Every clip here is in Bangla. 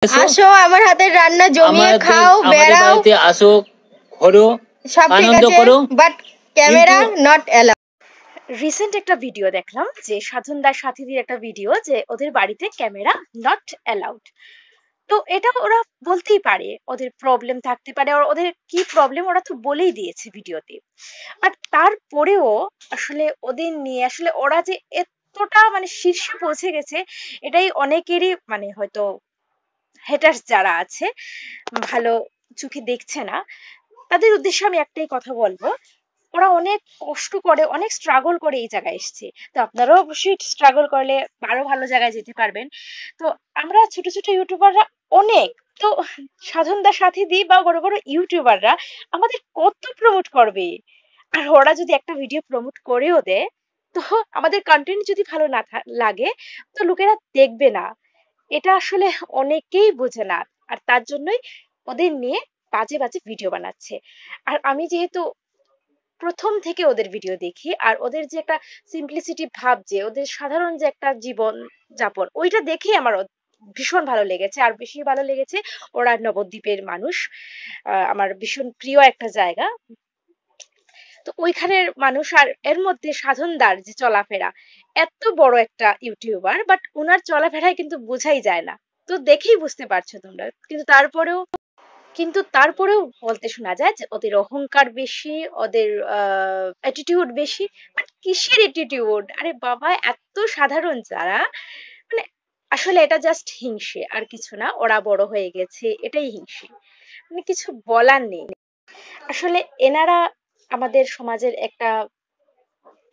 আসো আমার হাতের রান্না জমিয়ে খাও, বেড়াও, আসো, ঘোরো, সব ঠিক আছে, but camera not allowed. Recent একটা ভিডিও দেখলাম যে সাধনদার সাথীদের একটা ভিডিও যে ওদের বাড়িতে ক্যামেরা নট অ্যালাউড। তো এটা ওরা বলতেই পারে, ওদের প্রবলেম থাকতে পারে, আর ওদের কি প্রবলেম ওরা তো বলেই দিয়েছে ভিডিওতে। আর তারপরেও আসলে ওদের নিয়ে আসলে ওরা যে এতটা মানে শীর্ষে পৌঁছে গেছে, এটাই অনেকেরই মানে হয়তো হেটার্স যারা আছে, ভালো চোখে দেখছে না, তাদের উদ্দেশ্যে আমি একটাই কথা বলবো, ওরা অনেক কষ্ট করে, অনেক স্ট্রাগল করে এই জায়গায় এসছে। তো আপনারাও অবশ্যই স্ট্রাগল করলে আরো ভালো জায়গায় যেতে পারবেন। তো আমরা ছোট ছোট ইউটিউবাররা অনেক, তো সাধনদার সাথী দি বা বড় বড় ইউটিউবাররা আমাদের কত প্রমোট করবে, আর ওরা যদি একটা ভিডিও প্রমোট করেও দেয়, তো আমাদের কন্টেন্ট যদি ভালো না লাগে তো লোকেরা দেখবে না। এটা আসলে অনেকেই বোঝে না, আর তার জন্যই ওদের নিয়ে বাজে বাজে ভিডিও বানাচ্ছে। আর আমি যেহেতু প্রথম থেকে ওদের ভিডিও দেখি, আর ওদের যে একটা সিম্পলিসিটি ভাব, যে ওদের সাধারণ যে একটা জীবন যাপন, ওইটা দেখেই আমার ভীষণ ভালো লেগেছে। আর বেশি ভালো লেগেছে ওরা নবদ্বীপের মানুষ, আমার ভীষণ প্রিয় একটা জায়গা। তো ওইখানের মানুষ, আর এর মধ্যে সাধনদার যে চলাফেরা, এত বড় একটা ইউটিউবার বাট ওনার চলাফেরায় কিন্তু বোঝাই যায় না, তো দেখেই বুঝতে পারছো তোমরা। কিন্তু তারপরেও বলতে শোনা যায় যে ওদের অহংকার বেশি, ওদের অ্যাটিটিউড বেশি। বাট কিসের অ্যাটিটিউড, আরে বাবা, এত সাধারণ যারা, মানে আসলে এটা জাস্ট হিংসে আর কিছু না। ওরা বড় হয়ে গেছে, এটাই হিংসে, মানে কিছু বলার নেই। আসলে এনারা আমাদের সমাজের একটা,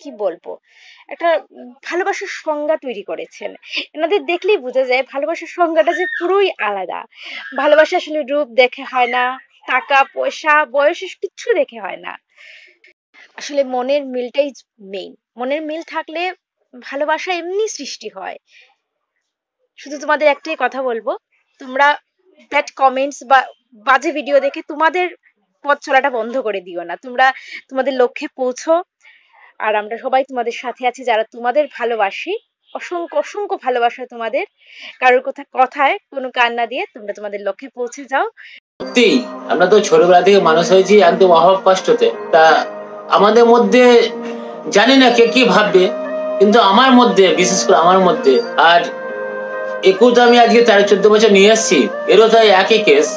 কি বলবো, একটা ভালোবাসার সংজ্ঞা তৈরি করেছেন। এনাদের দেখলেই বোঝা যায় ভালোবাসার সংজ্ঞাটা যে পুরোই আলাদা। ভালোবাসা আসলে রূপ দেখে হয় না, টাকা পয়সা বয়স কিচ্ছু দেখে হয় না, আসলে মনের মিলটাই মেইন। মনের মিল থাকলে ভালোবাসা এমনি সৃষ্টি হয়। শুধু তোমাদের একটাই কথা বলবো, তোমরা ব্যাড কমেন্টস বা বাজে ভিডিও দেখে তোমাদের পথ চলাটা বন্ধ করে দিও না। তোমরা তোমাদের লক্ষ্যে পৌঁছো, আর আমরা সবাই তোমাদের সাথে আছি যারা তোমাদের ভালোবাসি। অসংখ্য অসংখ্য ভালোবাসা তোমাদের। কারোর কথায় কোনো কান না দিয়ে তোমরা তোমাদের লক্ষ্যে পৌঁছে যাও। সত্যি আমরা তো ছোটবেলা থেকে মানুষ হয়েছি একদম অভাব কষ্টতে, তা আমাদের মধ্যে জানি না কে কি ভাববে, কিন্তু আমার মধ্যে, বিশেষ করে আমার মধ্যে, আর একটু আমি আজকে 13-14 বছর নিয়ে এসেছি, এরও তাই একই কেস।